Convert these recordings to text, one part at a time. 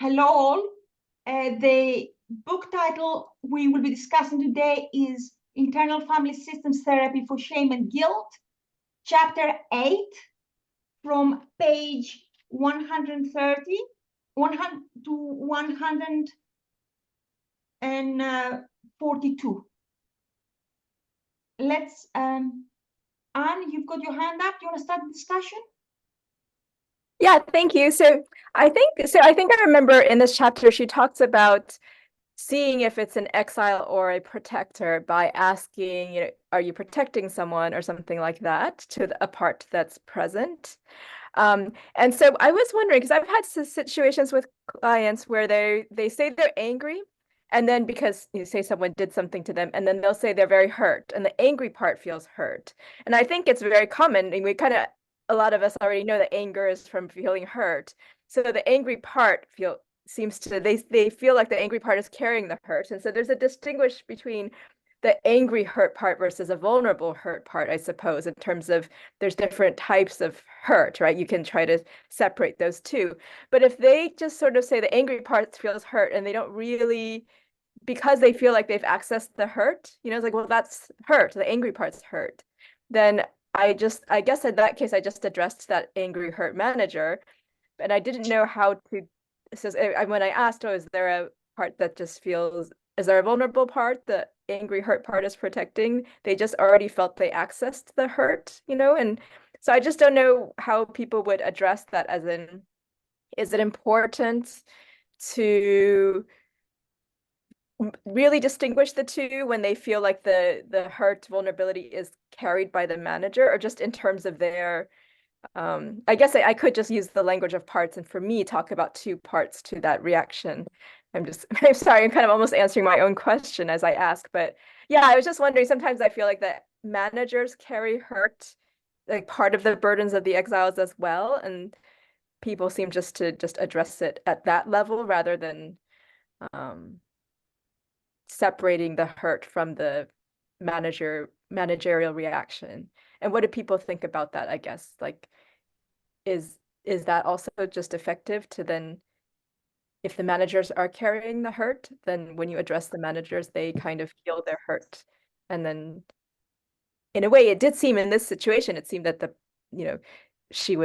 Hello all. The book title we will be discussing today is Internal Family Systems Therapy for Shame and Guilt, Chapter 8, from page 130 to 142. Let's, Anne, you've got your hand up. Do you want to start the discussion? Yeah, thank you. I think I remember in this chapter she talks about seeing if it's an exile or a protector by asking, are you protecting someone or something like that to a part that's present. And so I was wondering, because I've had situations with clients where they say they're angry, and then because you say someone did something to them, and then they'll say they're very hurt, and the angry part feels hurt. And I think it's very common, and a lot of us already know that anger is from feeling hurt. So the angry part they feel like the angry part is carrying the hurt. And so there's a distinguish between the angry hurt part versus a vulnerable hurt part, I suppose, in terms of there's different types of hurt, right? You can try to separate those two. But if they just sort of say the angry part feels hurt and they don't really, because they feel like they've accessed the hurt, it's like, well, that's hurt. The angry part's hurt. Then I guess in that case, I just addressed that angry hurt manager, and I didn't know how to. So when I asked, is there a part that just feels, is there a vulnerable part? The angry hurt part is protecting. They just already felt they accessed the hurt, and so I just don't know how people would address that, as in, is it important to really distinguish the two when they feel like the hurt vulnerability is carried by the manager, or just in terms of their I guess I could just use the language of parts, and for me talk about two parts to that reaction. I'm sorry, I'm kind of almost answering my own question as I ask, but yeah, I was just wondering, sometimes I feel like that managers carry hurt, like part of the burdens of the exiles as well, and people seem just to address it at that level rather than separating the hurt from the managerial reaction. And what do people think about that, I guess? Like, is that also just effective to then, if the managers are carrying the hurt, then when you address the managers, they kind of heal their hurt. And then in a way, it did seem in this situation, it seemed that she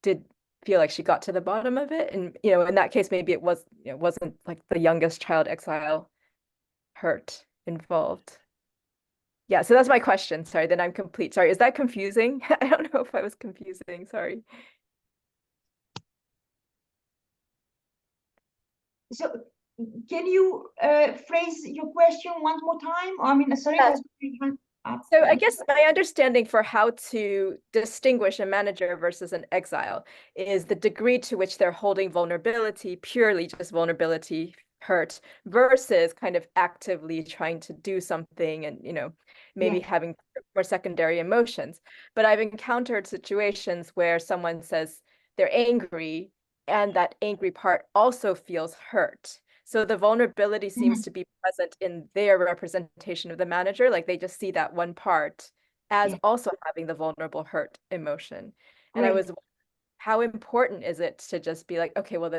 did feel like she got to the bottom of it. And, in that case, maybe it wasn't like the youngest child exile hurt involved. Yeah, so that's my question. Sorry, then I'm complete. Sorry, is that confusing? I don't know if I was confusing. Sorry. So can you phrase your question one more time? I mean, sorry. So I guess my understanding for how to distinguish a manager versus an exile is the degree to which they're holding vulnerability, purely just vulnerability, hurt, versus kind of actively trying to do something and, maybe having more secondary emotions. But I've encountered situations where someone says they're angry and that angry part also feels hurt. So the vulnerability seems to be present in their representation of the manager. Like they just see that one part as also having the vulnerable hurt emotion. And I was, how important is it to just be like, okay, well,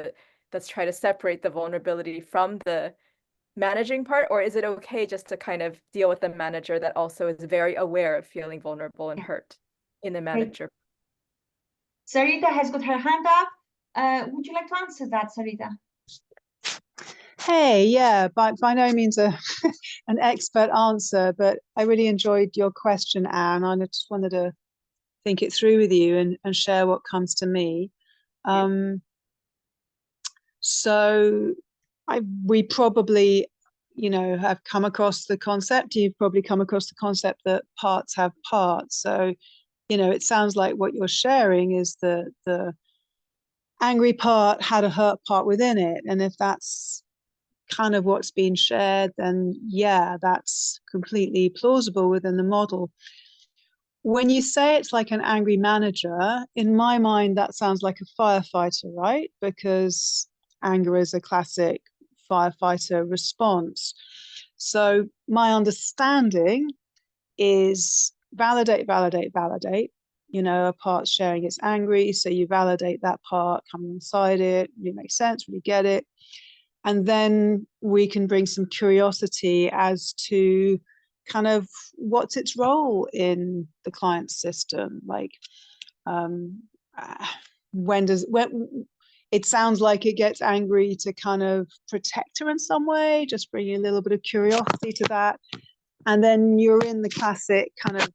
let's try to separate the vulnerability from the managing part, or is it okay just to kind of deal with the manager that also is very aware of feeling vulnerable and hurt in the manager? Sarita has got her hand up. Would you like to answer that, Sarita? Hey, yeah, by no means an expert answer, but I really enjoyed your question, Anne. I just wanted to think it through with you and share what comes to me. So we probably, have come across the concept. You've probably come across the concept that parts have parts. So, it sounds like what you're sharing is the angry part had a hurt part within it. And if that's kind of what's been shared, then yeah, that's completely plausible within the model. When you say it's like an angry manager, in my mind, that sounds like a firefighter, right? Because anger is a classic firefighter response. So my understanding is validate, validate, validate. you know, a part's sharing it's angry, so you validate that part, come inside it, it makes sense, really get it. And then we can bring some curiosity as to kind of what's its role in the client's system. Like, when it sounds like it gets angry to kind of protect her in some way, just bringing a little bit of curiosity to that. And then you're in the classic kind of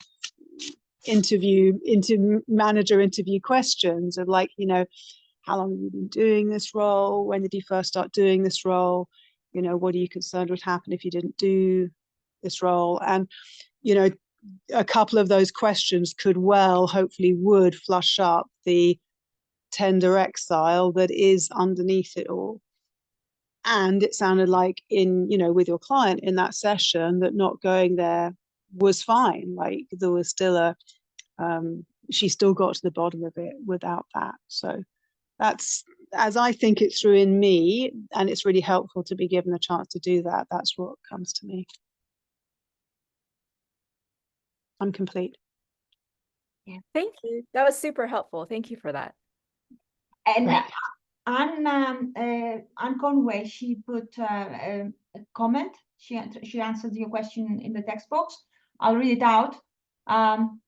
manager interview questions of like, you know, how long have you been doing this role? When did you first start doing this role? You know, what are you concerned would happen if you didn't do this role? And, you know, a couple of those questions could hopefully would flush up the tender exile that is underneath it all. And it sounded like with your client in that session that not going there was fine. Like there was still she still got to the bottom of it without that. So that's, as I think it through in me, and it's really helpful to be given a chance to do that. That's what comes to me. I'm complete. Yeah, thank you. That was super helpful. Thank you for that. And Right. Anne Conway, she put a comment. She answered your question in the text box. I'll read it out.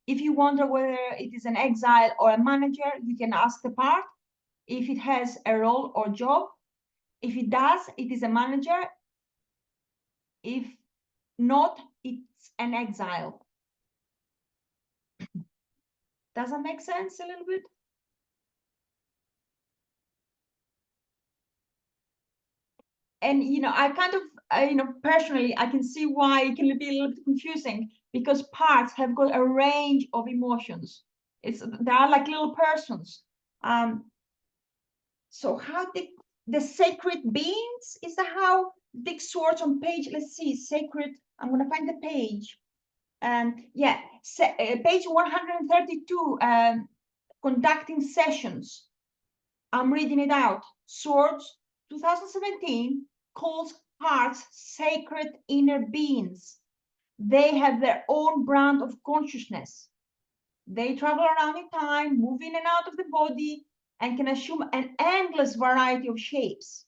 If you wonder whether it is an exile or a manager, you can ask the part if it has a role or job. If it does, it is a manager. If not, it's an exile. Does that make sense a little bit? And I kind of personally I can see why it can be a little bit confusing, because parts have got a range of emotions. They are like little persons. So how the sacred beings, is that how big swords on page, let's see, sacred, I'm gonna find the page. Yeah, page 132, conducting sessions. I'm reading it out. Swords 2017 calls parts sacred inner beings. They have their own brand of consciousness. They travel around in time, move in and out of the body, and can assume an endless variety of shapes.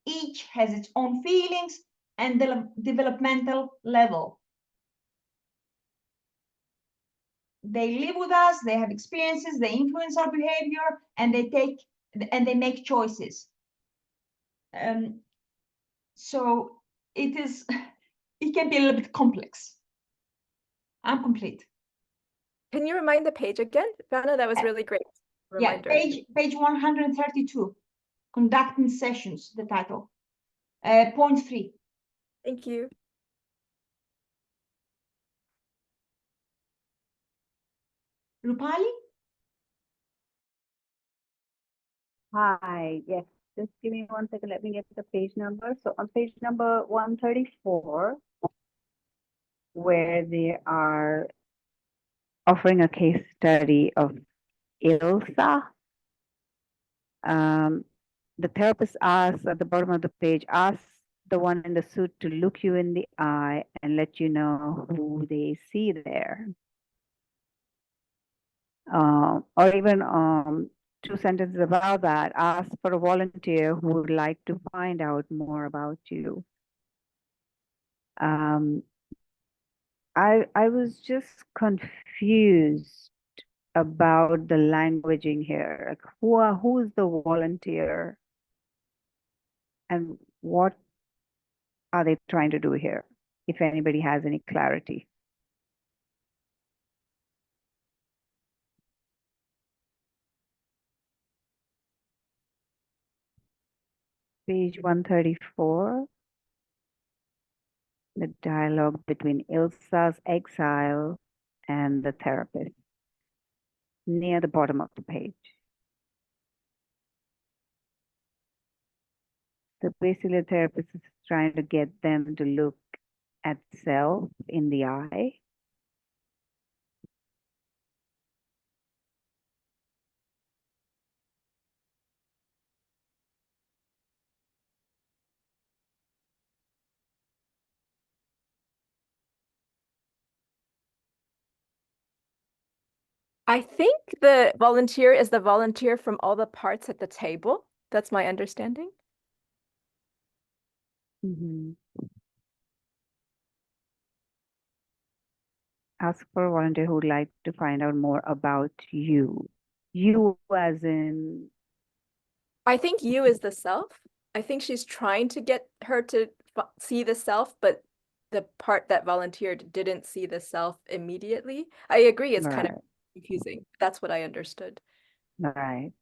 Each has its own feelings and developmental level. They live with us, they have experiences, they influence our behavior, and they make choices. So it can be a little bit complex. I'm complete. Can you remind the page again, Vanna? That was really great. Reminder. Yeah, page 132, conducting sessions, the title. Point 3. Thank you. Rupali? Hi, yes, just give me 1 second. Let me get the page number. So on page number 134, where they are offering a case study of Ilsa, the therapist asks at the bottom of the page, asks the one in the suit to look you in the eye and let you know who they see there. Or even 2 sentences about that, ask for a volunteer who would like to find out more about you. I was just confused about the languaging here. Like who is the volunteer and what are they trying to do here? If anybody has any clarity. Page 134, the dialogue between Ilsa's exile and the therapist, near the bottom of the page. So basically, the therapist is trying to get them to look at self in the eye. I think the volunteer is the volunteer from all the parts at the table. That's my understanding. Mhm. Ask for a volunteer who would like to find out more about you. You as in, I think you is the self. I think she's trying to get her to see the self, but the part that volunteered didn't see the self immediately. I agree, it's kind of right, confusing. That's what I understood. right.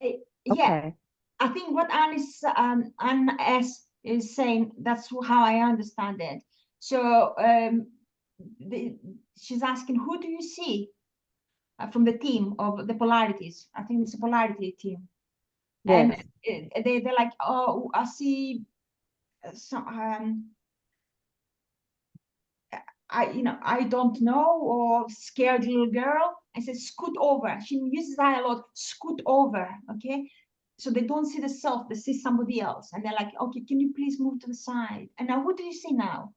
Yeah, Okay. I think what Anne S is saying, that's how I understand it. So she's asking, who do you see from the team of the polarities? I think it's a polarity team. And Yes. they're like, oh, I see some, I don't know, or scared little girl. I said, scoot over. She uses that a lot, scoot over, okay? So they don't see the self, they see somebody else. And they're like, okay, can you please move to the side? And now, who do you see now?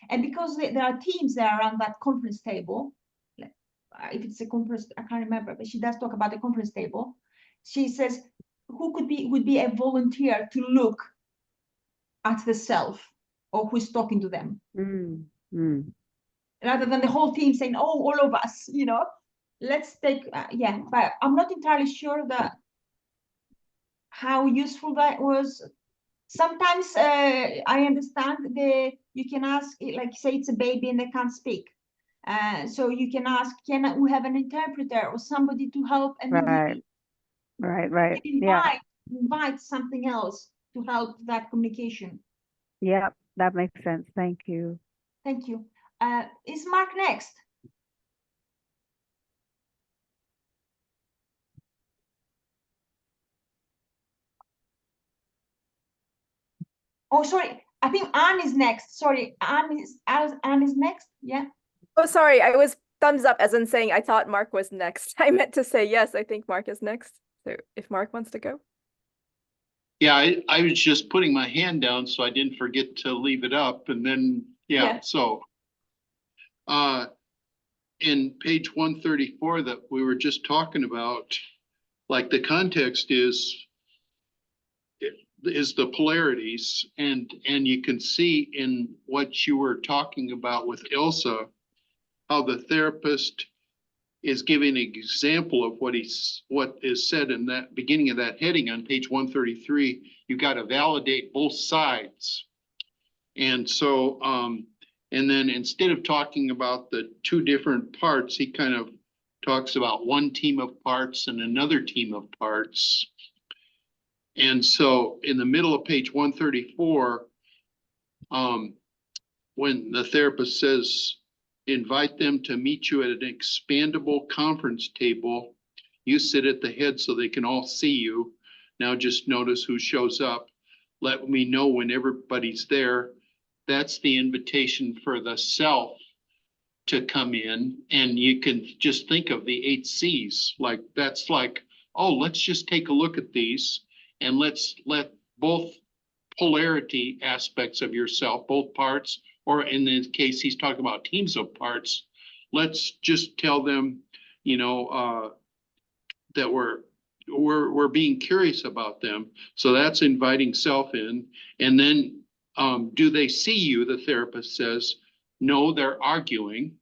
And because there are teams that are around that conference table, if it's a conference, I can't remember, but she does talk about the conference table. She says, who would be a volunteer to look at the self or who's talking to them, Mm, mm. rather than the whole team saying, oh, all of us, let's take, yeah, but I'm not entirely sure that how useful that was. Sometimes I understand you can ask, like say it's a baby and they can't speak. So you can ask, can we have an interpreter or somebody to help? And then Right, right. you can Yeah, invite something else to help that communication. yeah, that makes sense. Thank you. Thank you. Is Mark next? Oh, sorry. I think Anne is next. Sorry, Anne is next. Yeah. Oh, sorry, I was thumbs up as in saying I thought Mark was next. I meant to say yes, I think Mark is next. So if Mark wants to go. Yeah, I was just putting my hand down so I didn't forget to leave it up. And then, Yeah. so in page 134 that we were just talking about, like the context is the polarities, and you can see in what you were talking about with Ilsa how the therapist is giving an example of what is said in that beginning of that heading on page 133. You got to validate both sides. And so and then instead of talking about the two different parts, he kind of talks about one team of parts and another team of parts. And so in the middle of page 134, when the therapist says, invite them to meet you at an expandable conference table, you sit at the head so they can all see you. Now just notice who shows up. Let me know when everybody's there. That's the invitation for the self to come in. And you can just think of the 8 C's. Like that's like, oh, let's just take a look at these and let's let both polarity aspects of yourself, both parts, or in this case, he's talking about teams of parts. Let's just tell them, that we're being curious about them. So that's inviting self in. And then do they see you? The therapist says, no, they're arguing.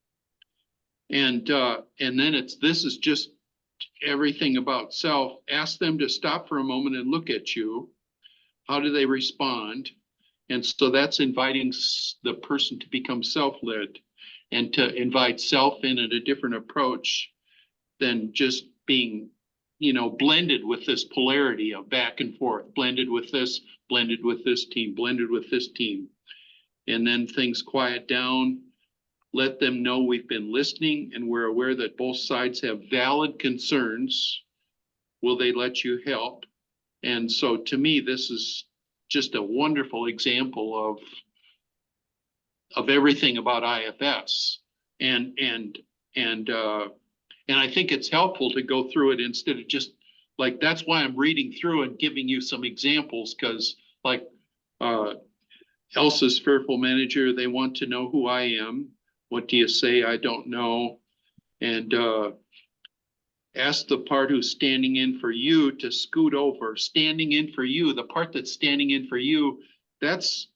And then this is just everything about self. Ask them to stop for a moment and look at you. How do they respond? And so that's inviting the person to become self-led and to invite self in at a different approach than just being, blended with this polarity of back and forth, blended with this team, blended with this team. And then things quiet down. Let them know we've been listening and we're aware that both sides have valid concerns. Will they let you help? And so to me, this is just a wonderful example of everything about IFS. And I think it's helpful to go through it instead of just like, that's why I'm reading through and giving you some examples, because like Elsa's fearful manager, they want to know who I am. What do you say? I don't know. And ask the part who's standing in for you to scoot over. Standing in for you, the part that's standing in for you, that's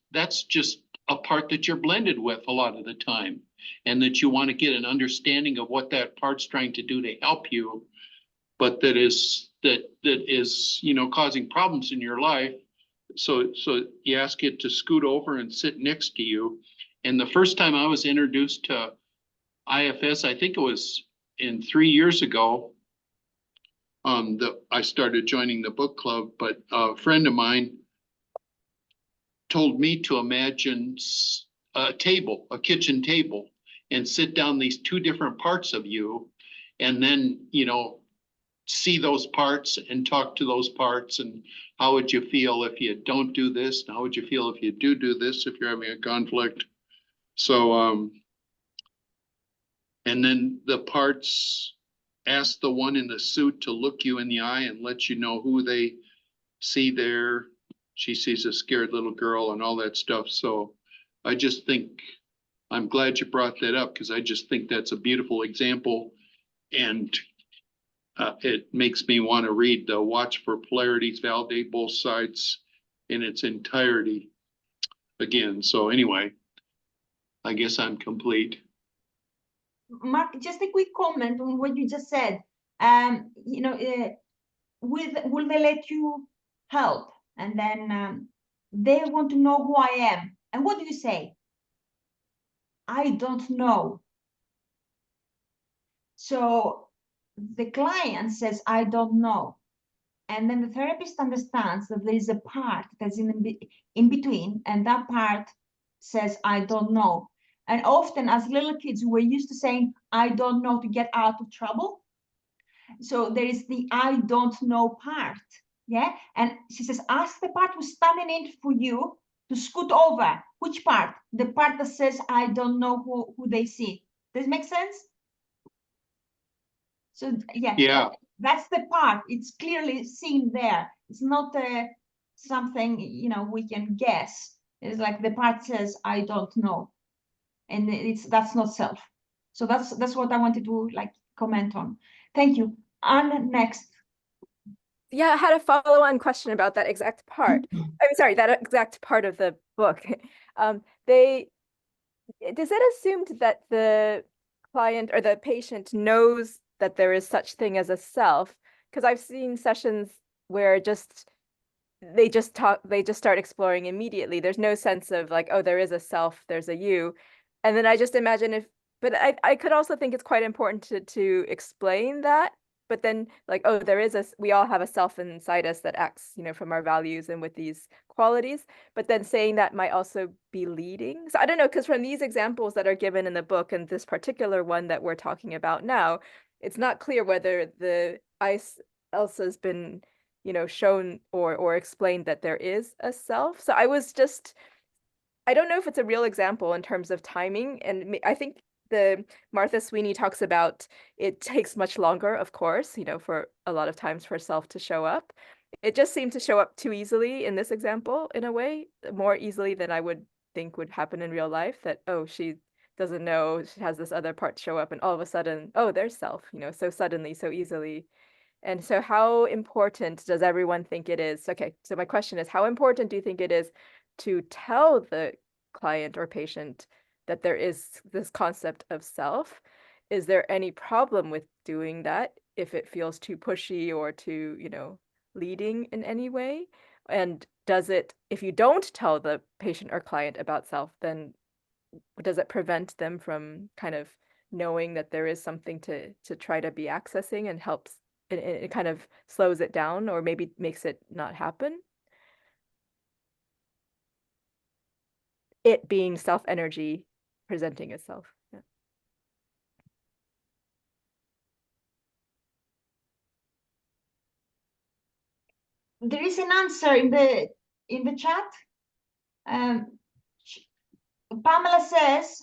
just a part that you're blended with a lot of the time, and that you want to get an understanding of what that part's trying to do to help you, but that is causing problems in your life. So you ask it to scoot over and sit next to you. And the first time I was introduced to IFS, I think it was in 3 years ago, I started joining the book club, but a friend of mine told me to imagine a table, a kitchen table, and sit down these two different parts of you, and then, see those parts and talk to those parts, and how would you feel if you don't do this? And how would you feel if you do this, if you're having a conflict? So, and then the parts ask the one in the suit to look you in the eye and let you know who they see there. She sees a scared little girl and all that stuff. So I just think, I'm glad you brought that up, because I just think that's a beautiful example. And it makes me want to read the Watch for Polarities, Validate Both Sides in its entirety again. So anyway, I guess I'm complete. Mark, just a quick comment on what you just said. Will they let you help? And then they want to know who I am. And what do you say? I don't know. So the client says, I don't know. And then the therapist understands that there is a part that's in between, and that part says, I don't know. And often as little kids, we're used to saying, I don't know, to get out of trouble. So there is the I don't know part. Yeah. And she says, ask the part who's standing in for you to scoot over. Which part? The part that says, I don't know who they see. Does it make sense? So yeah, that's the part. It's clearly seen there. It's not something we can guess. It's like the part says, I don't know, and that's not self. So that's what I wanted to comment on. Thank you. And next. Yeah, I had a follow-on question about that exact part. I'm sorry, that exact part of the book. Does it assume that the client or the patient knows that there is such thing as a self? Because I've seen sessions where they just start exploring immediately. There's no sense of like, oh, there is a self, there's a you. And then I just imagine but I could also think it's quite important to explain that. But then like, oh, we all have a self inside us that acts, from our values and with these qualities. But then saying that might also be leading. So I don't know, because from these examples that are given in the book and this particular one that we're talking about now, it's not clear whether the Elsa's been shown or explained that there is a self. So I don't know if it's a real example in terms of timing. And I think the Martha Sweeney talks about it takes much longer, of course, for a lot of times for self to show up. It just seemed to show up too easily in this example, in a way, more easily than I would think would happen in real life, that, oh, she doesn't know, she has this other part show up and all of a sudden, oh, there's self, so suddenly, so easily. And so how important does everyone think it is? Okay, so my question is, how important do you think it is to tell the client or patient that there is this concept of self? Is there any problem with doing that if it feels too pushy or too, leading in any way? And if you don't tell the patient or client about self, then does it prevent them from kind of knowing that there is something to try to be accessing, and helps it kind of slows it down or maybe makes it not happen? It being self energy presenting itself. Yeah. There is an answer in the chat. Pamela says,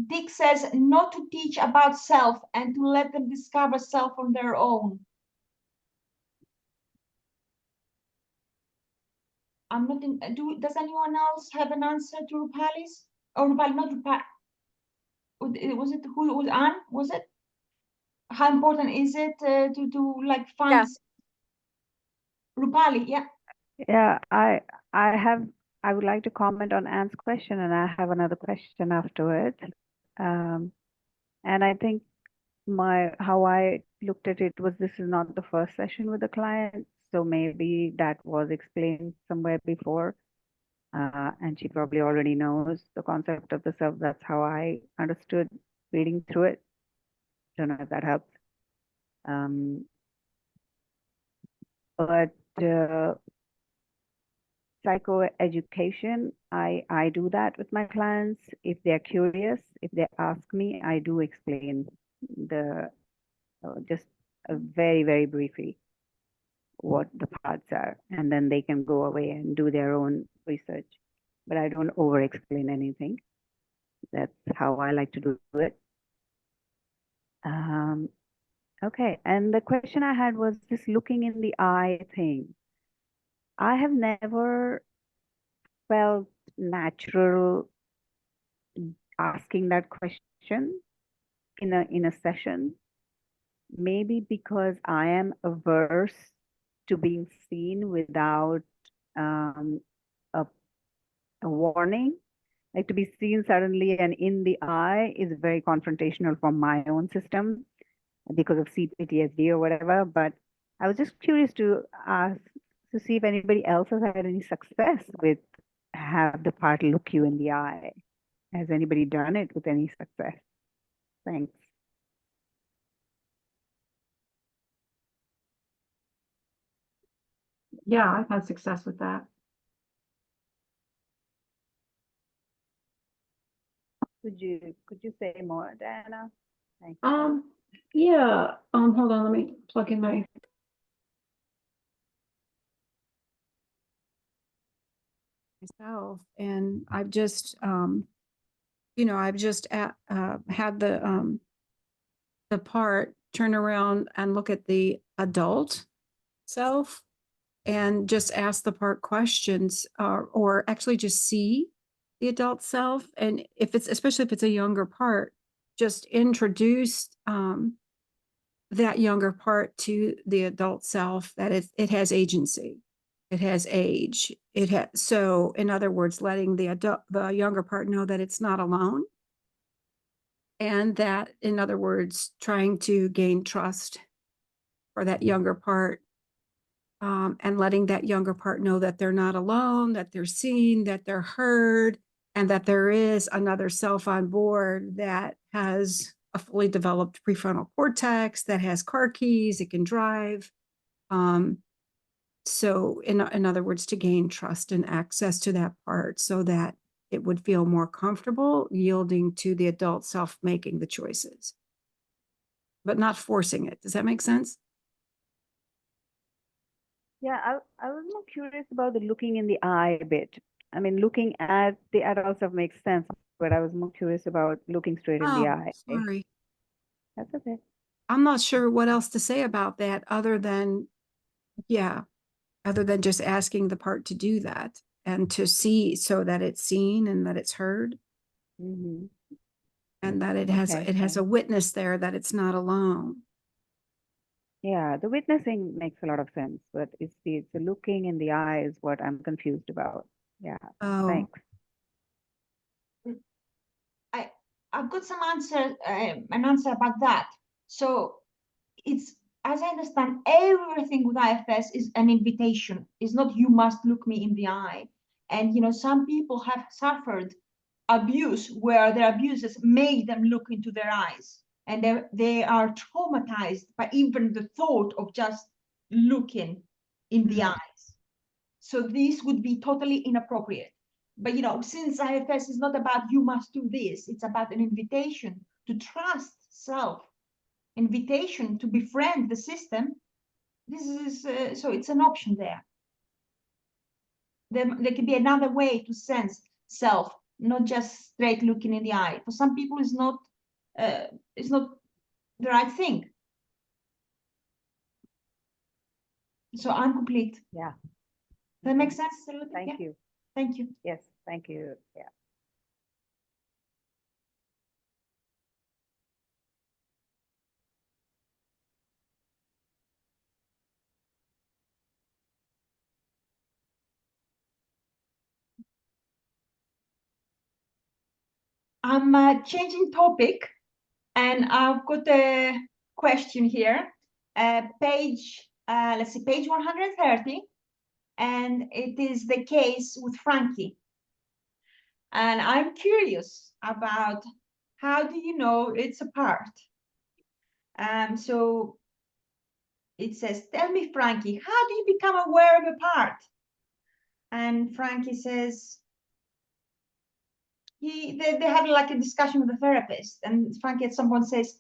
Dick says not to teach about self and to let them discover self on their own. I'm not in, does anyone else have an answer to Rupali's? Or Rupali, not Rupali. Was it who was Anne? Was it? how important is it to like find Rupali? Yeah. Yeah, I would like to comment on Anne's question, and I have another question afterwards. And I think how I looked at it was, this is not the first session with the client, so maybe that was explained somewhere before, and she probably already knows the concept of the self. That's how I understood reading through it. Don't know if that helps. But psychoeducation, I do that with my clients. If they're curious, if they ask me, I do explain the just very, very briefly what the parts are, and then they can go away and do their own research. But I don't over explain anything. That's how I like to do it. Okay, and the question I had was this looking in the eye thing. I have never felt natural asking that question in a session. Maybe because I am averse to being seen without a, a warning. Like, to be seen suddenly and in the eye is very confrontational for my own system because of CPTSD or whatever. But I was just curious to ask to see if anybody else has had any success with have the part look you in the eye. Has anybody done it with any success? Thanks. Yeah, I've had success with that. Could you say more, Diana? Thanks. Yeah, hold on, let me plug in my. Myself, and I've just, I've just had the part turn around and look at the adult self and just ask the part questions, or actually just see the adult self. And especially if it's a younger part, just introduce that younger part to the adult self, that it has agency, it has age, so in other words, letting the younger part know that it's not alone. And that, in other words, trying to gain trust for that younger part, and letting that younger part know that they're not alone, that they're seen, that they're heard, and that there is another self on board that has a fully developed prefrontal cortex, that has car keys, it can drive. So in other words, to gain trust and access to that part so that it would feel more comfortable yielding to the adult self making the choices, but not forcing it. Does that make sense? Yeah, I was more curious about the looking in the eye bit. I mean, looking at the adult self makes sense, but I was more curious about looking straight in the eye. Sorry. That's okay. I'm not sure what else to say about that other than just asking the part to do that and to see, so that it's seen and that it's heard. Mm-hmm. And that it has a witness there, that it's not alone. Yeah, the witnessing makes a lot of sense, but it's the looking in the eye is what I'm confused about. Yeah, thanks. I've got some answer, an answer about that. So it's, as I understand, everything with IFS is an invitation. It's not you must look me in the eye. And some people have suffered abuse where their abusers made them look into their eyes, and they are traumatized by even the thought of just looking in the eyes. So this would be totally inappropriate. But since IFS is not about you must do this, it's about an invitation to trust self, invitation to befriend the system. This is so it's an option there. There can be another way to sense self, not just straight looking in the eye. For some people, it's not the right thing. So I'm complete. Yeah. That makes sense. Thank you. Thank you. Yes, thank you. Yeah. I'm changing topic, and I've got a question here. Page, let's see, page 130, and it is the case with Frankie. And I'm curious about how do you know it's a part? So it says, tell me, Frankie, how do you become aware of a part? And Frankie says, they had like a discussion with the therapist, and Frankie at some point says,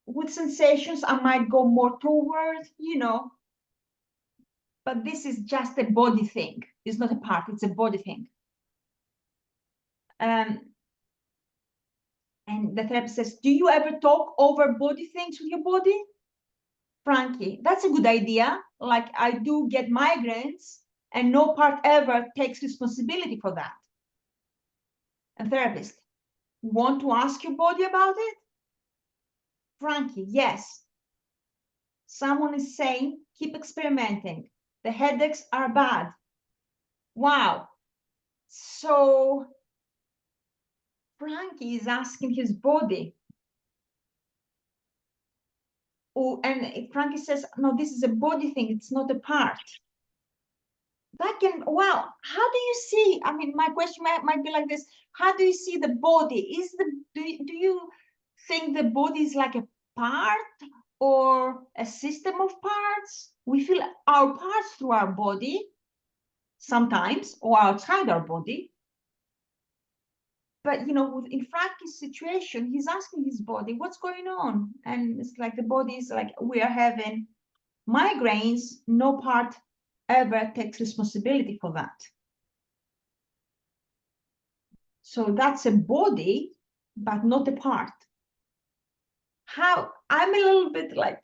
with sensations, I might go more toward, but this is just a body thing. It's not a part, it's a body thing. And the therapist says, do you ever talk over body things with your body? Frankie, that's a good idea. Like, I do get migraines, and no part ever takes responsibility for that. And therapist, want to ask your body about it? Frankie, yes. Someone is saying, keep experimenting. The headaches are bad. Wow. So Frankie is asking his body. Oh, and Frankie says, no, this is a body thing. It's not a part. That can, well, how do you see? I mean, my question might be like this. How do you see the body? Do you think the body is like a part or a system of parts? We feel our parts through our body sometimes, or outside our body. But in Frankie's situation, he's asking his body, what's going on? And it's like the body is like, we are having migraines, no part ever takes responsibility for that. So that's a body, but not a part. How I'm a little bit like,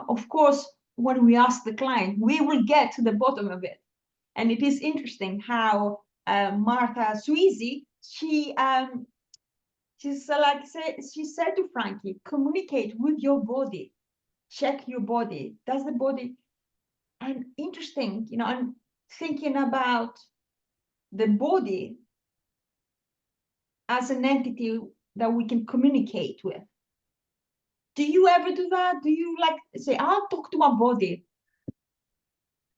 of course, when we ask the client, we will get to the bottom of it. And it is interesting how Martha Sweezy, she said to Frankie, communicate with your body, check your body. Does the body, and interesting, I'm thinking about the body as an entity that we can communicate with. Do you ever do that? Do you like say, I'll talk to my body?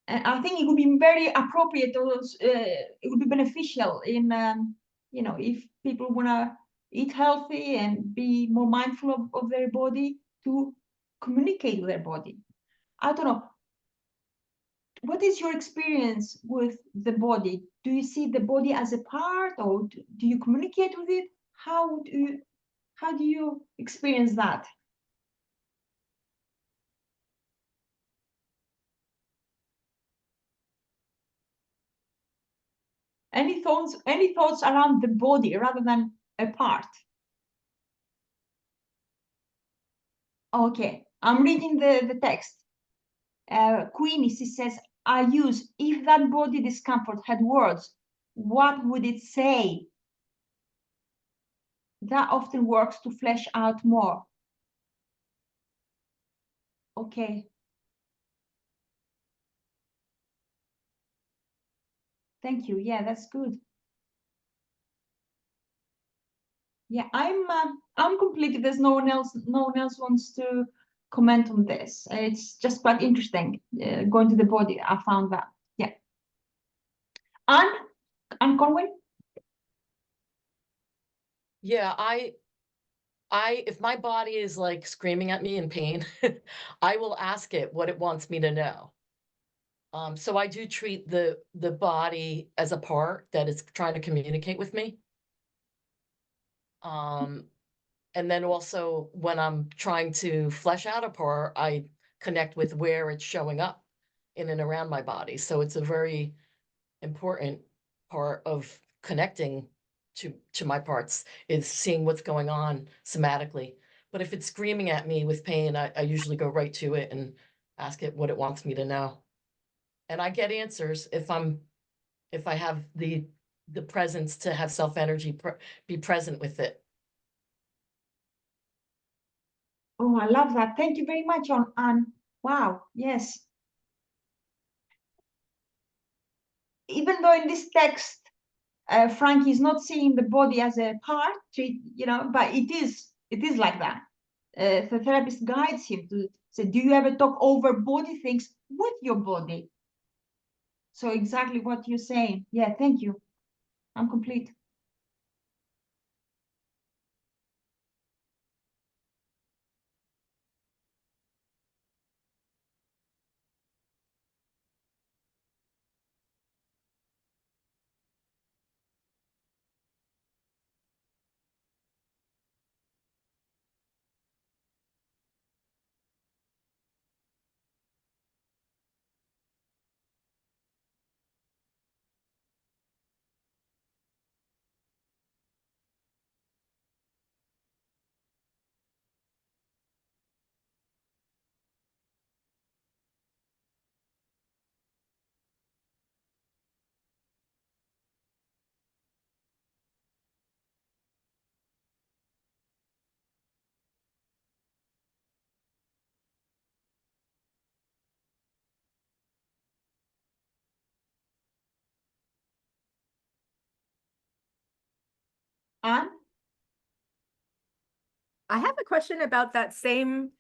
And I think it would be very appropriate, or it would be beneficial in, if people want to eat healthy and be more mindful of their body, to communicate with their body. I don't know. What is your experience with the body? Do you see the body as a part, or do you communicate with it? How do you experience that? Any thoughts around the body rather than a part? Okay, I'm reading the text. Queenie, she says, I use, if that body discomfort had words, what would it say? That often works to flesh out more. Okay. Thank you. Yeah, that's good. Yeah, I'm completed. There's no one else wants to comment on this. It's just quite interesting. Going to the body, I found that. Yeah. Anne Conway? Yeah, if my body is like screaming at me in pain, I will ask it what it wants me to know. So I do treat the body as a part that is trying to communicate with me. And then also when I'm trying to flesh out a part, I connect with where it's showing up in and around my body. So it's a very important part of connecting to my parts, is seeing what's going on somatically. But if it's screaming at me with pain, I usually go right to it and ask it what it wants me to know. And I get answers if I have the presence to have self energy be present with it. Oh, I love that. Thank you very much, Anne. Wow, yes. Even though in this text, Frankie is not seeing the body as a part, you know, but it is like that. The therapist guides him to say, do you ever talk over body things with your body? So exactly what you're saying. Yeah, thank you. I'm complete. Anne? I have a question about that same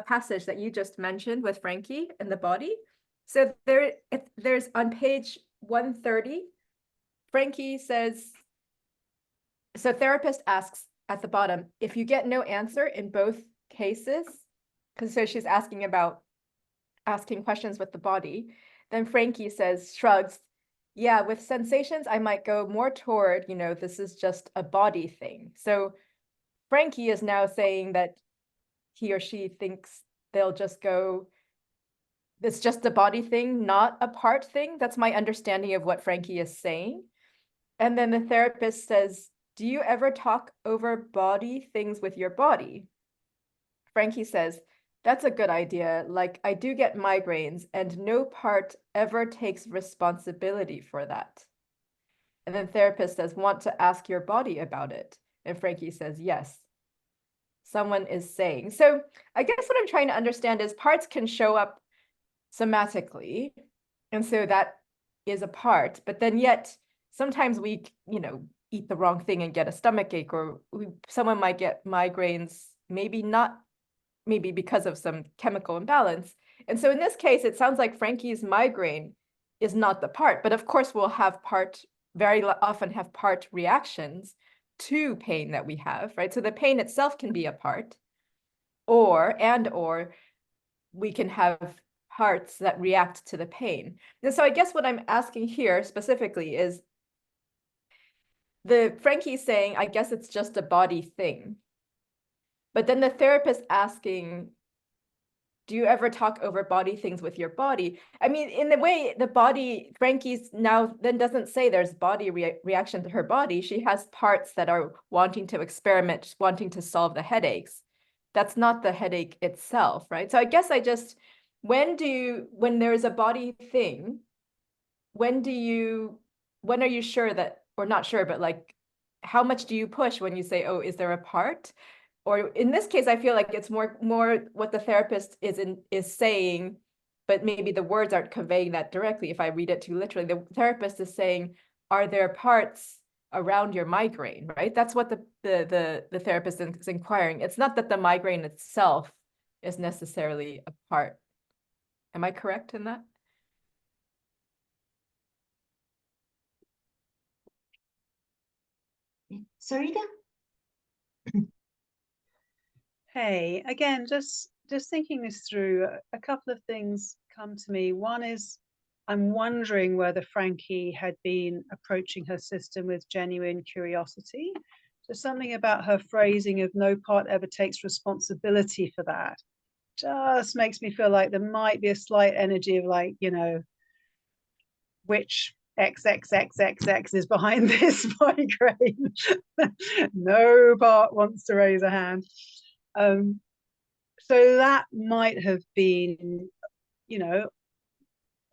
passage that you just mentioned with Frankie and the body. So there's on page 130, Frankie says, so therapist asks at the bottom, if you get no answer in both cases, because so she's asking about asking questions with the body, then Frankie says, shrugs, yeah, with sensations, I might go more toward, you know, this is just a body thing. So Frankie is now saying that he or she thinks they'll just go, it's just a body thing, not a part thing. That's my understanding of what Frankie is saying. And then the therapist says, do you ever talk over body things with your body? Frankie says, that's a good idea. Like, I do get migraines and no part ever takes responsibility for that. And then therapist says, want to ask your body about it? And Frankie says, yes. Someone is saying. So I guess what I'm trying to understand is parts can show up somatically. And so that is a part, but then yet sometimes we, you know, eat the wrong thing and get a stomach ache, or someone might get migraines, maybe not, maybe because of some chemical imbalance. And so in this case, it sounds like Frankie's migraine is not the part, but of course we'll have part, very often have part reactions to pain that we have, right? So the pain itself can be a part, or we can have parts that react to the pain. And so I guess what I'm asking here specifically is the Frankie's saying, I guess it's just a body thing. But then the therapist asking, do you ever talk over body things with your body? I mean, in the way the body, Frankie's now then doesn't say there's body reaction to her body. She has parts that are wanting to experiment, wanting to solve the headaches. That's not the headache itself, right? So I guess when there's a body thing, when are you sure that, or not sure, but like, how much do you push when you say, oh, is there a part? Or in this case, I feel like it's more what the therapist is saying, but maybe the words aren't conveying that directly. If I read it too literally, the therapist is saying, are there parts around your migraine, right? That's what the therapist is inquiring. It's not that the migraine itself is necessarily a part. Am I correct in that? Sarita? Hey, again, just thinking this through, a couple of things come to me. One is I'm wondering whether Frankie had been approaching her system with genuine curiosity. So something about her phrasing of no part ever takes responsibility for that just makes me feel like there might be a slight energy of like, you know, which XXXXX is behind this migraine. No part wants to raise a hand. So that might have been, you know,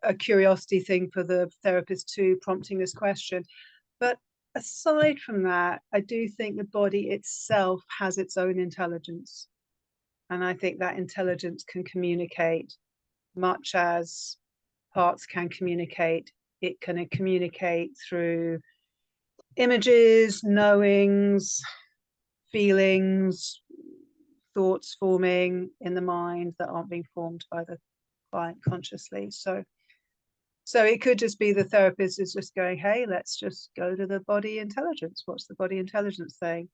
a curiosity thing for the therapist too, prompting this question. But aside from that, I do think the body itself has its own intelligence. And I think that intelligence can communicate much as parts can communicate. It can communicate through images, knowings, feelings, thoughts forming in the mind that aren't being formed by the client consciously. So it could just be the therapist is just going, hey, let's just go to the body intelligence. What's the body intelligence saying?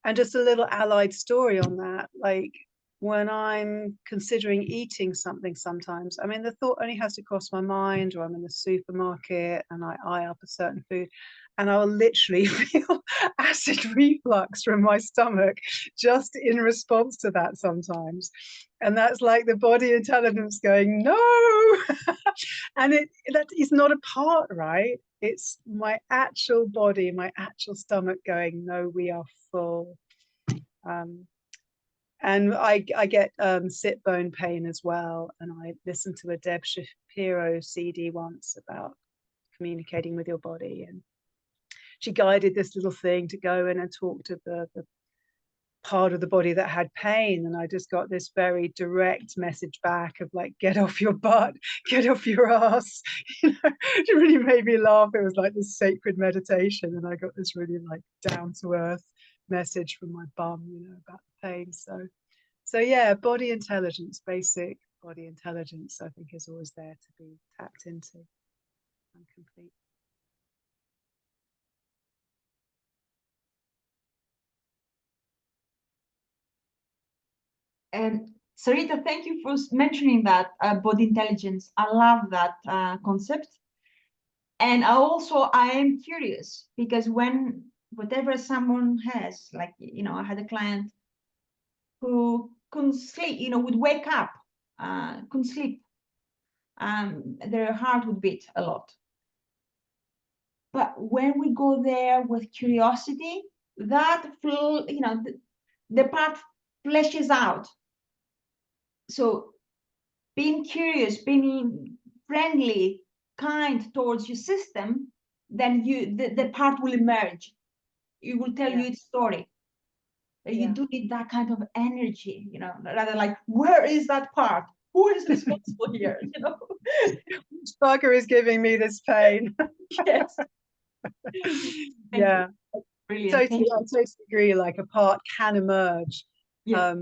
And just a little allied story on that. Like when I'm considering eating something sometimes, I mean, the thought only has to cross my mind, or I'm in the supermarket and I eye up a certain food and I'll literally feel acid reflux from my stomach just in response to that sometimes. And that's like the body intelligence going, no. And that is not a part, right? It's my actual body, my actual stomach going, no, we are full. And I get sit bone pain as well. And I listened to a Deb Shapiro CD once about communicating with your body. And she guided this little thing to go in and talk to the part of the body that had pain. And I just got this very direct message back of like, get off your butt, get off your ass. You know, it really made me laugh. It was like this sacred meditation. And I got this really like down to earth message from my bum, you know, about the pain. So yeah, body intelligence, basic body intelligence, I think is always there to be tapped into and complete. And Sarita, thank you for mentioning that body intelligence. I love that concept. And I am curious because when whatever someone has, like, you know, I had a client who couldn't sleep, you know, would wake up, couldn't sleep. Their heart would beat a lot. But when we go there with curiosity, that, you know, the part fleshes out. So being curious, being friendly, kind towards your system, then the part will emerge. It will tell you its story. You do need that kind of energy, you know, rather like, where is that part? Who is responsible here? You know, which bugger is giving me this pain? yes. Yeah, Brilliant. totally. I totally agree. Like a part can emerge. Yeah.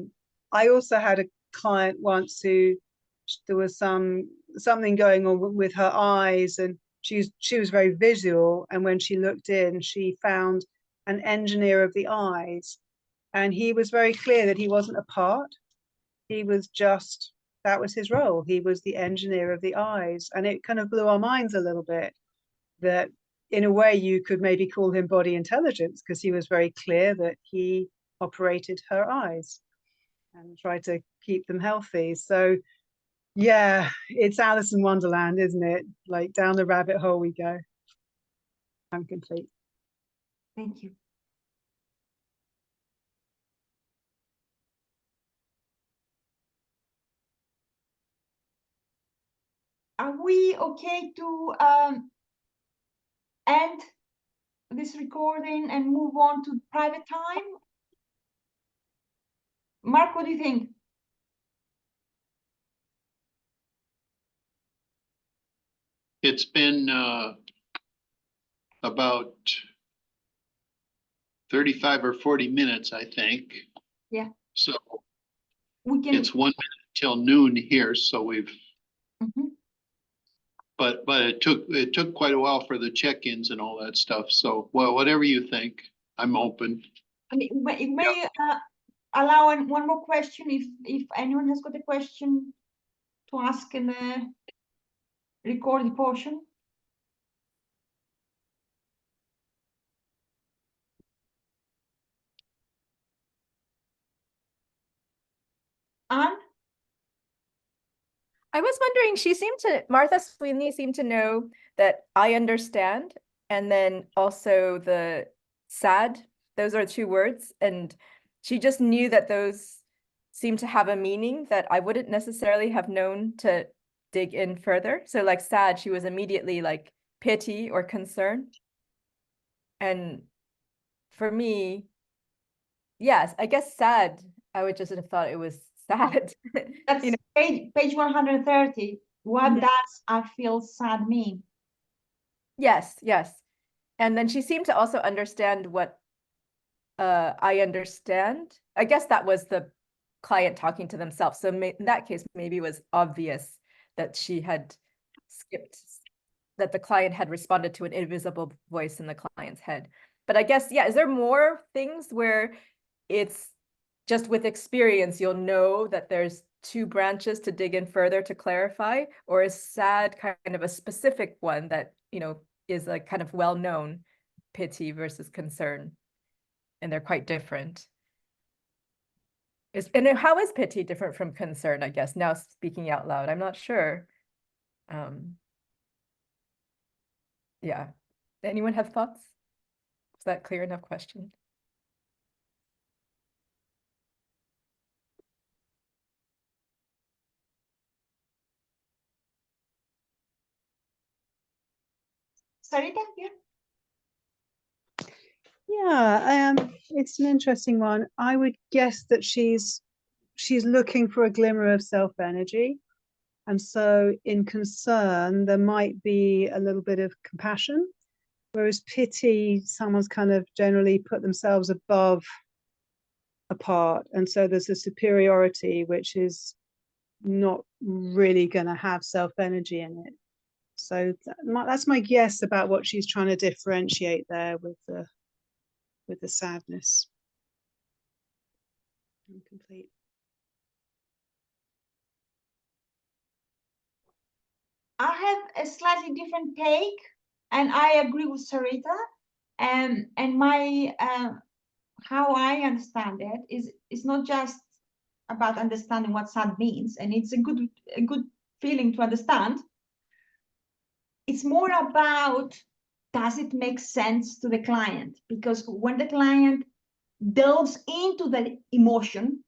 I also had a client once who there was something going on with her eyes, and she was very visual. And when she looked in, she found an engineer of the eyes, and he was very clear that he wasn't a part. He was just, that was his role. He was the engineer of the eyes, and it kind of blew our minds a little bit that in a way you could maybe call him body intelligence, because he was very clear that he operated her eyes and tried to keep them healthy. So yeah, it's Alice in Wonderland, isn't it? Like down the rabbit hole we go. I'm complete. Thank you. Are we okay to end this recording and move on to private time? Mark, what do you think? It's been about 35 or 40 minutes, I think. Yeah. So We can. it's 1 minute till noon here, so we've. Mhm. But it took quite a while for the check-ins and all that stuff. So well, whatever you think, I'm open. It may allow one more question if anyone has got a question to ask in the recorded portion. Anne? I was wondering, Martha Sweeney seemed to know that I understand, and then also the sad, those are 2 words, and she just knew that those seemed to have a meaning that I wouldn't necessarily have known to dig in further. So like sad, she was immediately like pity or concern. And for me, yes, I guess sad, I would just have thought it was sad. That's You know? page 130. What Mhm. does I feel sad mean? Yes, yes. And then she seemed to also understand what I understand. I guess that was the client talking to themselves. So in that case, maybe it was obvious that she had skipped, that the client had responded to an invisible voice in the client's head. But I guess, yeah, is there more things where it's just with experience, you'll know that there's two branches to dig in further to clarify, or is sad kind of a specific one that, you know, is like kind of well-known, pity versus concern, and they're quite different? And how is pity different from concern, I guess, now speaking out loud? I'm not sure. Yeah. Anyone have thoughts? Is that clear enough question? Sarita, yeah. Yeah, it's an interesting one. I would guess that she's looking for a glimmer of self-energy. And so in concern, there might be a little bit of compassion, whereas pity, someone's kind of generally put themselves above a part. And so there's a superiority, which is not really going to have self-energy in it. So that's my guess about what she's trying to differentiate there with the sadness. I'm complete. I have a slightly different take, and I agree with Sarita. And my how I understand it is it's not just about understanding what sad means, and it's a good feeling to understand. It's more about, does it make sense to the client? Because when the client delves into the emotion,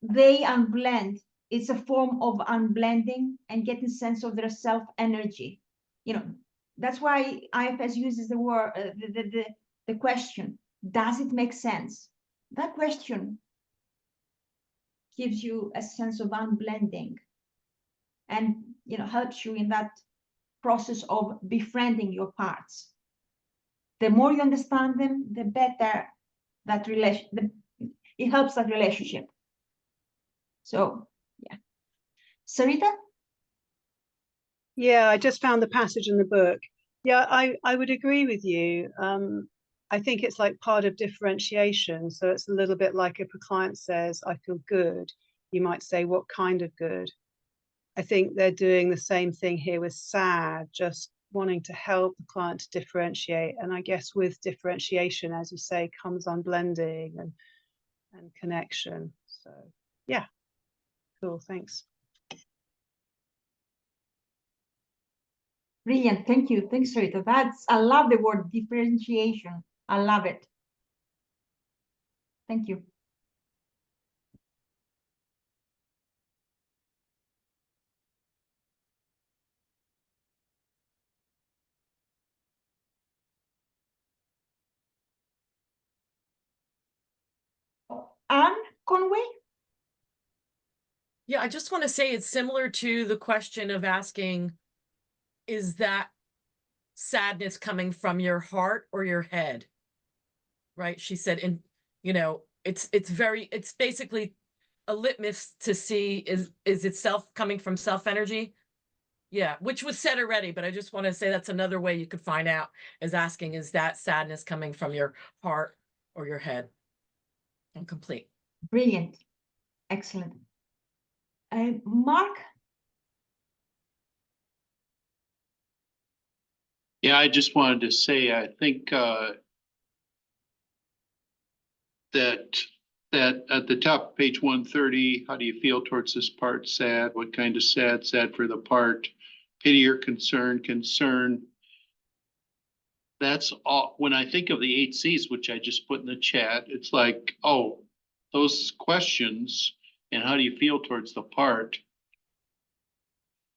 they unblend. It's a form of unblending and getting sense of their self energy. You know, that's why IFS uses the word, the question, does it make sense? That question gives you a sense of unblending, and helps you in that process of befriending your parts. The more you understand them, the better that it helps that relationship. So yeah. Sarita? Yeah, I just found the passage in the book. Yeah, I would agree with you. I think it's like part of differentiation. So it's a little bit like if a client says, I feel good, you might say, what kind of good? I think they're doing the same thing here with sad, just wanting to help the client to differentiate. And I guess with differentiation, as you say, comes unblending and connection. So yeah, cool, thanks. Brilliant, thank you. Thanks, Sarita. I love the word differentiation. I love it. Thank you. Anne Conway? Yeah, I just want to say it's similar to the question of asking, is that sadness coming from your heart or your head? Right? She said, it's basically a litmus to see is itself coming from self energy. Yeah, which was said already, but I just want to say that's another way you could find out, is asking, is that sadness coming from your heart or your head? I'm complete. Brilliant. Excellent. Mark? Yeah, I just wanted to say, I think that at the top of page 130, how do you feel towards this part? Sad. What kind of sad? Sad for the part. Pity or concern? Concern. That's all. When I think of the 8 C's, which I just put in the chat, it's like, oh, those questions and how do you feel towards the part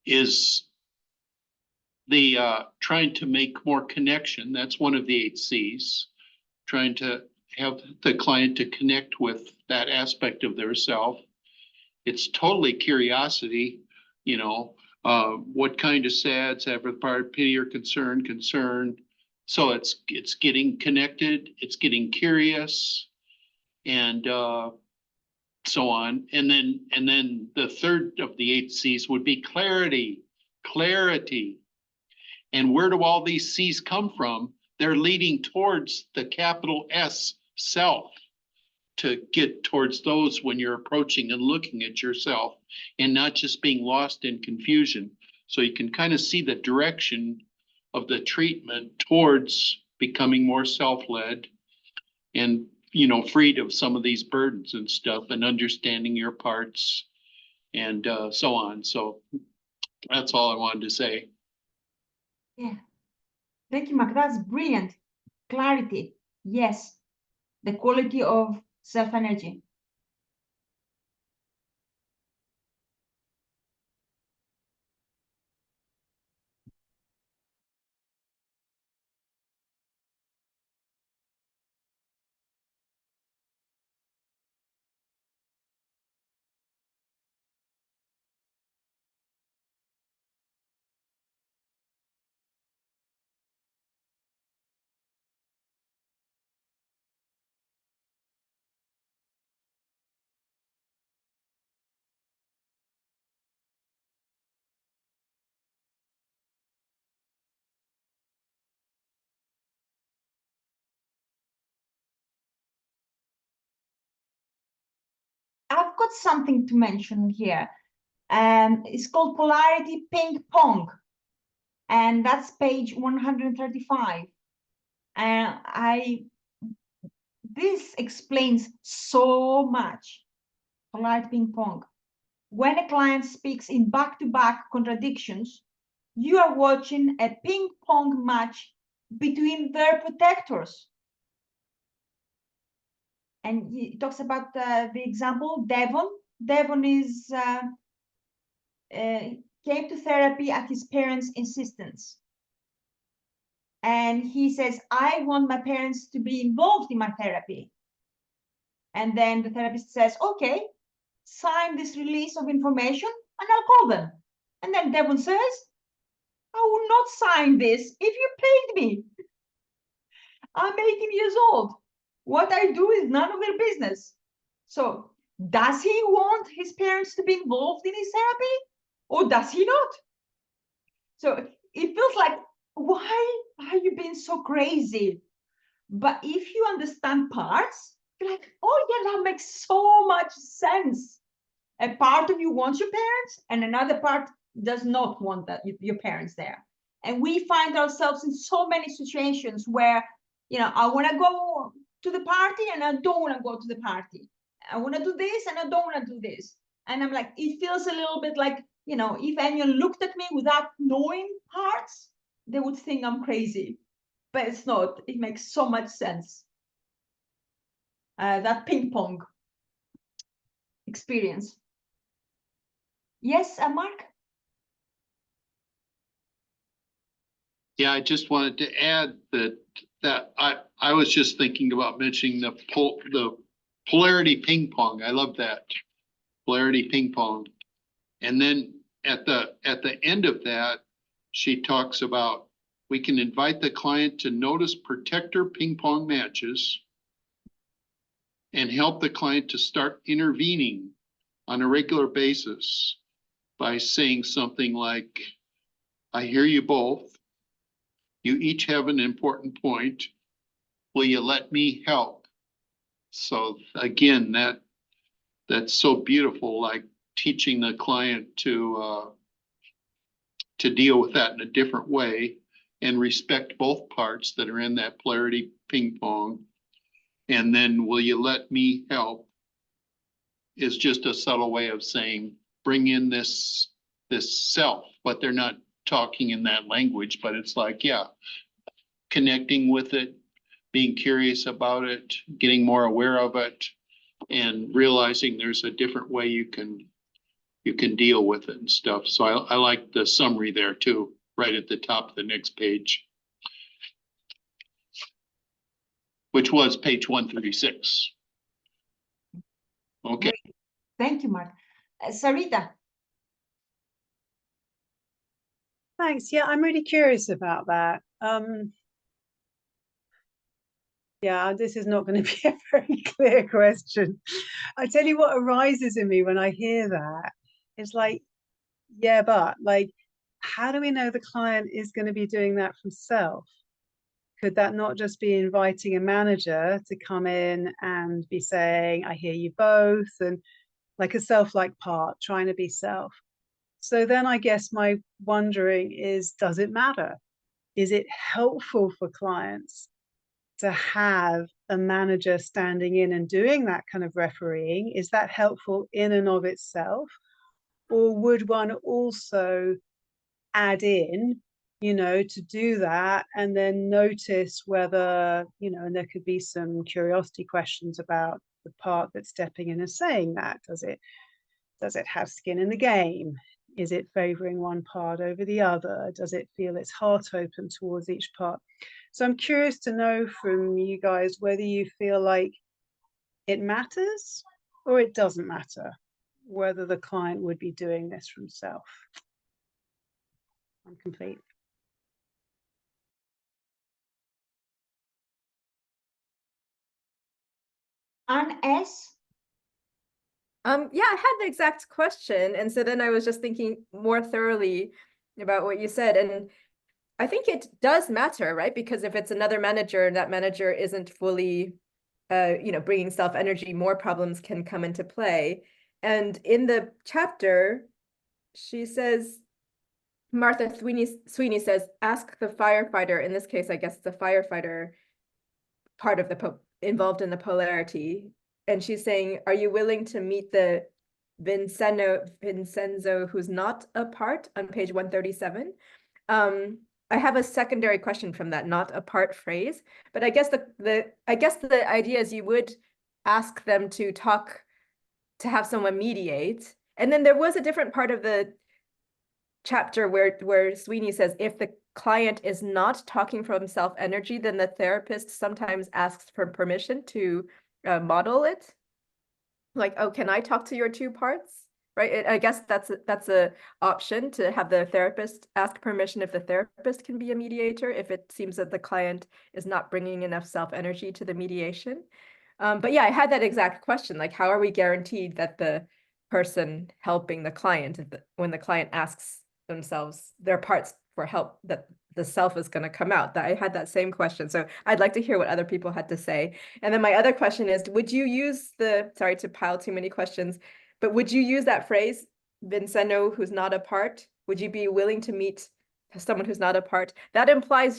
is the trying to make more connection. That's one of the 8 C's, trying to have the client to connect with that aspect of their self. It's totally curiosity, what kind of sad for the part, pity or concern, So it's getting connected, it's getting curious, and so on. And then the third of the 8 C's would be clarity, clarity. And where do all these C's come from? They're leading towards the capital S, self, to get towards those when you're approaching and looking at yourself and not just being lost in confusion. So you can kind of see the direction of the treatment towards becoming more self-led and, you know, freed of some of these burdens and stuff, and understanding your parts and so on. So that's all I wanted to say. Yeah. Thank you, Mark. That's brilliant. Clarity. Yes. The quality of self-energy. I've got something to mention here. It's called polarity ping pong. And that's page 135. And this explains so much. Polarity ping pong. When a client speaks in back-to-back contradictions, you are watching a ping pong match between their protectors. And he talks about the example, Devon. Devon came to therapy at his parents' insistence. And he says, I want my parents to be involved in my therapy. And then the therapist says, okay, sign this release of information and I'll call them. And then Devon says, I will not sign this if you paid me. I'm 18 years old. What I do is none of their business. So does he want his parents to be involved in his therapy? Or does he not? So it feels like, why are you being so crazy? But if you understand parts, you're like, oh yeah, that makes so much sense. A part of you wants your parents and another part does not want that your parents there. And we find ourselves in so many situations where, you know, I want to go to the party and I don't want to go to the party. I want to do this and I don't want to do this. And I'm like, it feels a little bit like, you know, if anyone looked at me without knowing parts, they would think I'm crazy. But it's not. It makes so much sense. That ping pong experience. Yes, Mark? Yeah, I just wanted to add that I was just thinking about mentioning the polarity ping pong. I love that. Polarity ping pong. And then at the end of that, she talks about we can invite the client to notice protector ping pong matches and help the client to start intervening on a regular basis by saying something like, I hear you both. You each have an important point. Will you let me help? So again, that's so beautiful, like teaching the client to deal with that in a different way and respect both parts that are in that polarity ping pong. And then will you let me help is just a subtle way of saying, bring in this self, but they're not talking in that language, but it's like, yeah, connecting with it, being curious about it, getting more aware of it, and realizing there's a different way you can deal with it and stuff. So I like the summary there too, right at the top of the next page, which was page 136. Okay. Great. Thank you, Mark. Sarita. Thanks. Yeah, I'm really curious about that. Yeah, this is not going to be a very clear question. I tell you what arises in me when I hear that. It's like, yeah, but like, how do we know the client is going to be doing that from self? Could that not just be inviting a manager to come in and be saying, I hear you both, and like a self-like part, trying to be self? So then I guess my wondering is, does it matter? Is it helpful for clients to have a manager standing in and doing that kind of refereeing? Is that helpful in and of itself? Or would one also add in, to do that and then notice whether, and there could be some curiosity questions about the part that's stepping in and saying that. Does it have skin in the game? Is it favoring one part over the other? Does it feel its heart open towards each part? So I'm curious to know from you guys whether you feel like it matters or it doesn't matter whether the client would be doing this from self. I'm complete. Anne S. Yeah, I had the exact question. And so then I was just thinking more thoroughly about what you said. And I think it does matter, right? Because if it's another manager and that manager isn't fully, bringing self energy, more problems can come into play. And in the chapter, she says, Martha Sweeney says, ask the firefighter. In this case, I guess the firefighter part of the involved in the polarity. And she's saying, are you willing to meet the Vincenzo who's not a part on page 137? I have a secondary question from that not a part phrase, but I guess the idea is you would ask them to have someone mediate. And then there was a different part of the chapter where Sweeney says if the client is not talking from self energy, then the therapist sometimes asks for permission to model it. Like, oh, can I talk to your two parts? Right? I guess that's a option, to have the therapist ask permission if the therapist can be a mediator, if it seems that the client is not bringing enough self energy to the mediation. But yeah, I had that exact question, like, how are we guaranteed that the person helping the client, when the client asks themselves their parts for help, that the self is going to come out? That I had that same question. So I'd like to hear what other people had to say. And then my other question is, would you use sorry to pile too many questions, but would you use that phrase, Vincenzo who's not a part? Would you be willing to meet someone who's not a part? That implies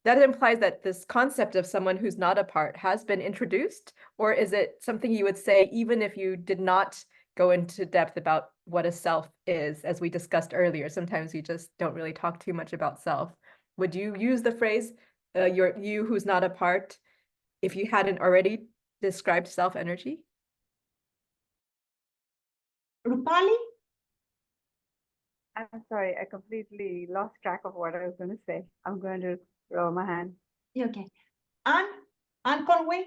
that this concept of someone who's not a part has been introduced, or is it something you would say even if you did not go into depth about what a self is, as we discussed earlier? Sometimes we just don't really talk too much about self. Would you use the phrase, you who's not a part, if you hadn't already described self energy? Rupali? I'm sorry, I completely lost track of what I was going to say. I'm going to lower my hand. Okay. Anne Conway?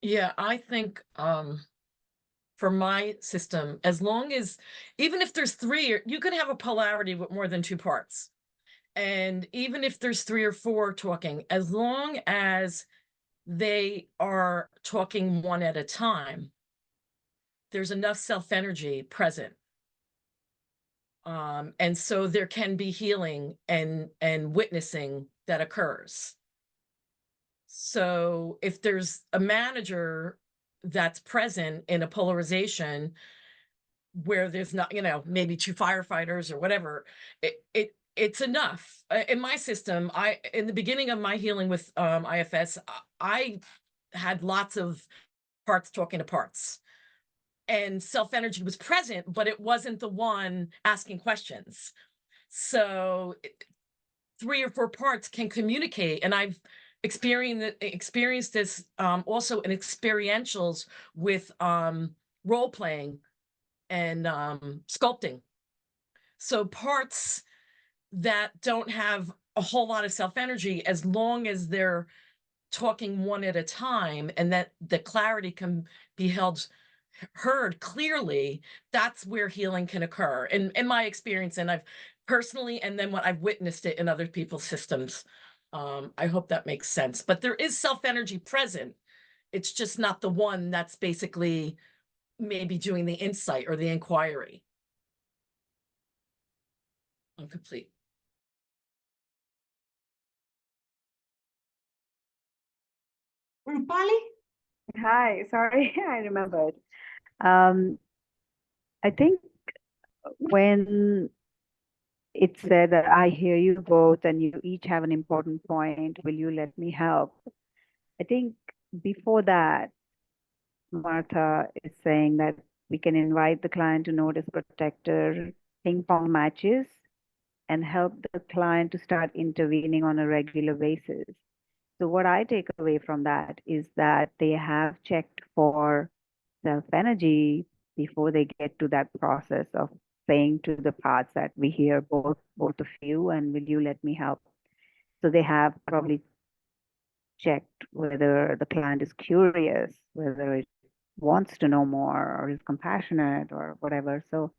Yeah, I think for my system, as long as, even if there's three, you could have a polarity with more than two parts. And even if there's three or four talking, as long as they are talking one at a time, there's enough self-energy present. And so there can be healing and witnessing that occurs. So if there's a manager that's present in a polarization where there's not, maybe two firefighters or whatever, it's enough. In my system, in the beginning of my healing with IFS, I had lots of parts talking to parts, and self energy was present, but it wasn't the one asking questions. So three or four parts can communicate, and I've experienced this also in experientials with role playing and sculpting. So parts that don't have a whole lot of self energy, as long as they're talking one at a time and that the clarity can be heard clearly, that's where healing can occur. In my experience, and I've personally, and then when I've witnessed it in other people's systems. I hope that makes sense, but there is self-energy present. It's just not the one that's basically maybe doing the insight or the inquiry. I'm complete. Rupali? Hi, sorry, I remembered. I think when it said that I hear you both and you each have an important point, will you let me help? I think before that, Martha is saying that we can invite the client to notice protector ping pong matches and help the client to start intervening on a regular basis. So what I take away from that is that they have checked for self-energy before they get to that process of saying to the parts that we hear both of you and will you let me help? So they have probably checked whether the client is curious, whether it wants to know more or is compassionate or whatever. So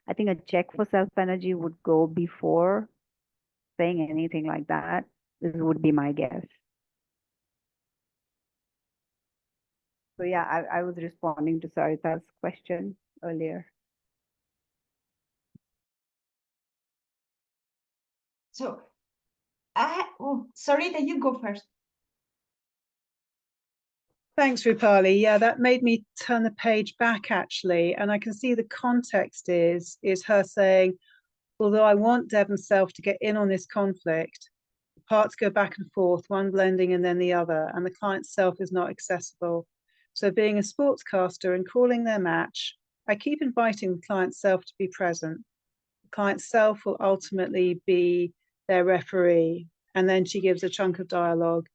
I think a check for self-energy would go before saying anything like that. This would be my guess. So yeah, I was responding to Sarita's question earlier. So, Sarita, you go first. Thanks, Rupali. Yeah, that made me turn the page back actually, and I can see the context is her saying, although I want Deb and Self to get in on this conflict, the parts go back and forth, one blending and then the other, and the client's self is not accessible. So being a sportscaster and calling their match, I keep inviting the client's self to be present. The client's self will ultimately be their referee, and then she gives a chunk of dialogue.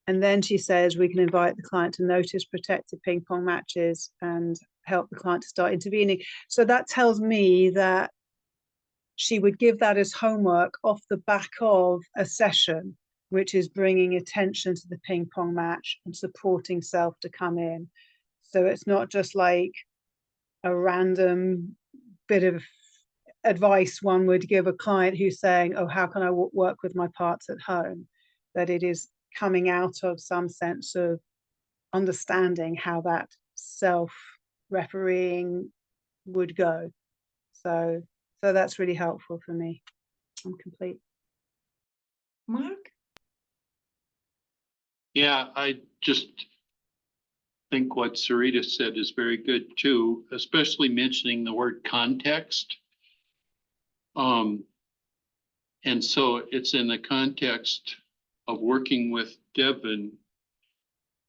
And then she says we can invite the client to notice protected ping pong matches and help the client to start intervening. So that tells me that she would give that as homework off the back of a session, which is bringing attention to the ping pong match and supporting self to come in. So it's not just like a random bit of advice one would give a client who's saying, oh, how can I work with my parts at home? That it is coming out of some sense of understanding how that self-refereeing would go. So that's really helpful for me. I'm complete. Mark? Yeah, I just think what Sarita said is very good too, especially mentioning the word context. And so it's in the context of working with Devin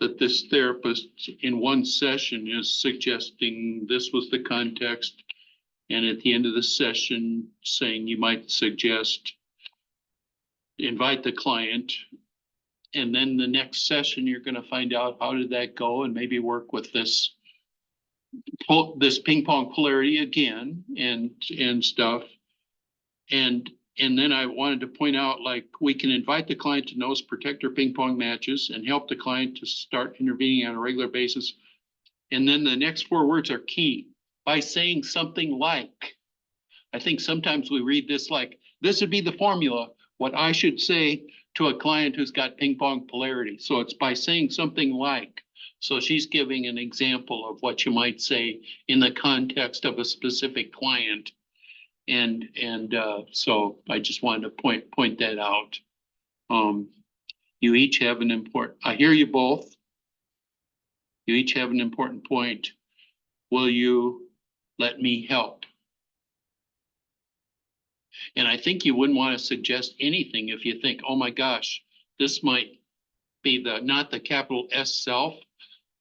that this therapist in one session is suggesting this was the context, and at the end of the session saying you might suggest invite the client, and then the next session you're going to find out how did that go and maybe work with this ping pong polarity again and stuff. And then I wanted to point out, like, we can invite the client to notice protector ping pong matches and help the client to start intervening on a regular basis. And then the next 4 words are key. By saying something like, I think sometimes we read this like, this would be the formula, what I should say to a client who's got ping pong polarity. So it's by saying something like. So she's giving an example of what you might say in the context of a specific client. And so I just wanted to point that out. You each have an important, I hear you both. You each have an important point. Will you let me help? And I think you wouldn't want to suggest anything if you think, oh my gosh, this might be not the capital S self,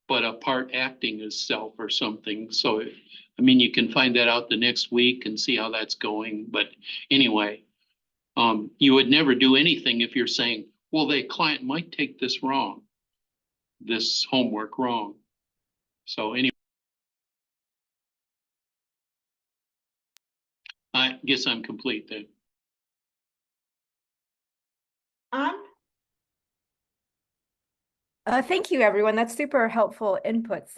but a part acting as self or something. So, I mean, you can find that out the next week and see how that's going. But anyway, you would never do anything if you're saying, well, the client might take this wrong, this homework wrong. So anyway, I guess I'm complete then. Anne? Thank you, everyone. That's super helpful inputs.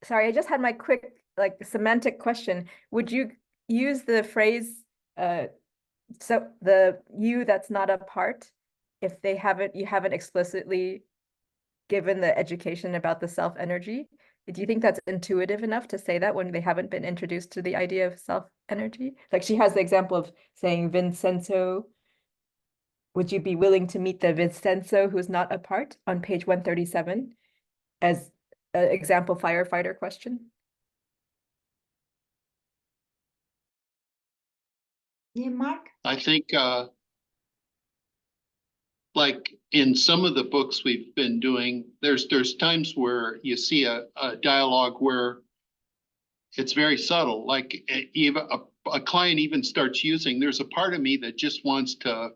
Sorry, I just had my quick, like, semantic question. Would you use the phrase so the you that's not a part, if you haven't explicitly given the education about the self energy, do you think that's intuitive enough to say that when they haven't been introduced to the idea of self energy? Like she has the example of saying Vincenzo, would you be willing to meet the Vincenzo who's not a part on page 137 as an example firefighter question? Yeah, Mark? I think, like in some of the books we've been doing, there's times where you see a dialogue where it's very subtle, like even a client even starts using, there's a part of me that just wants to,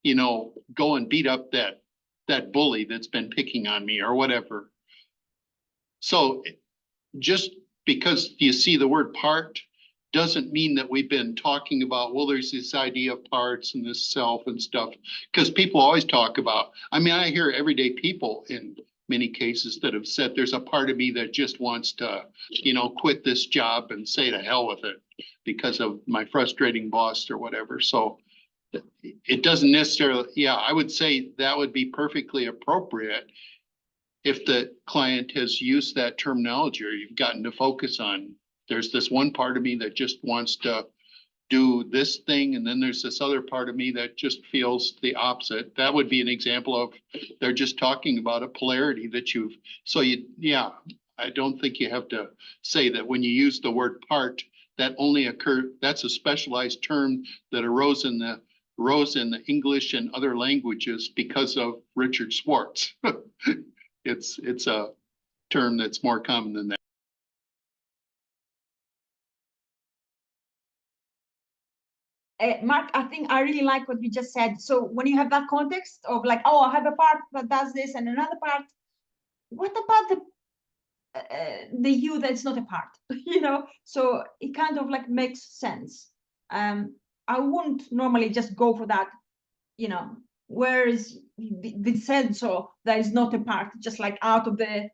you know, go and beat up that bully that's been picking on me or whatever. So just because you see the word part doesn't mean that we've been talking about, well, there's this idea of parts and this self and stuff, because people always talk about, I mean, I hear everyday people in many cases that have said there's a part of me that just wants to, you know, quit this job and say to hell with it because of my frustrating boss or whatever. So it doesn't necessarily, yeah, I would say that would be perfectly appropriate if the client has used that terminology or you've gotten to focus on, there's this one part of me that just wants to do this thing, and then there's this other part of me that just feels the opposite. That would be an example of, they're just talking about a polarity that you've, so you, yeah, I don't think you have to say that when you use the word part, that only that's a specialized term that arose in the English and other languages because of Richard Schwartz. It's a term that's more common than that. Mark, I think I really like what you just said. So when you have that context of like, oh, I have a part that does this and another part, what about the you that's not a part? You know, so it kind of like makes sense. I wouldn't normally just go for that, you know, whereas the sense so that is not a part, just like out of the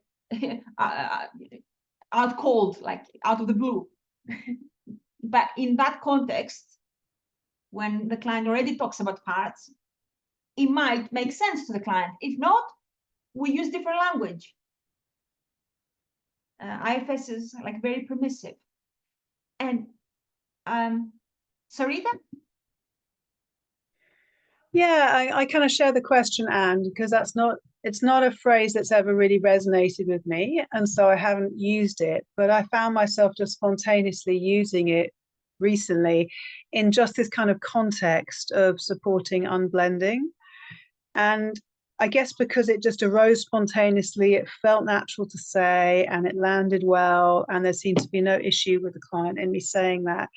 out cold, like out of the blue. But in that context, when the client already talks about parts, it might make sense to the client. If not, we use different language. IFS is like very permissive. And Sarita? Yeah, I kind of share the question, Anne, because it's not a phrase that's ever really resonated with me. And so I haven't used it, but I found myself just spontaneously using it recently in just this kind of context of supporting unblending. And I guess because it just arose spontaneously, it felt natural to say, and it landed well, and there seemed to be no issue with the client in me saying that.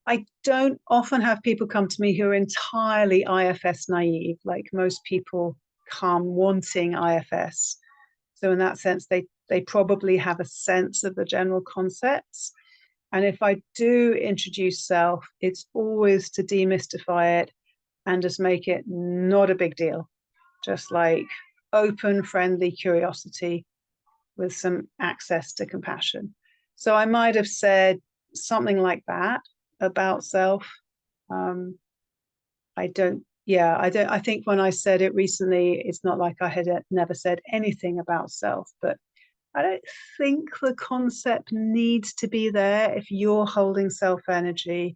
I don't often have people come to me who are entirely IFS naive, like most people come wanting IFS. So in that sense, they probably have a sense of the general concepts. And if I do introduce self, it's always to demystify it and just make it not a big deal. Just like open, friendly curiosity with some access to compassion. So I might have said something like that about self. I think when I said it recently, it's not like I had never said anything about self, but I don't think the concept needs to be there if you're holding self energy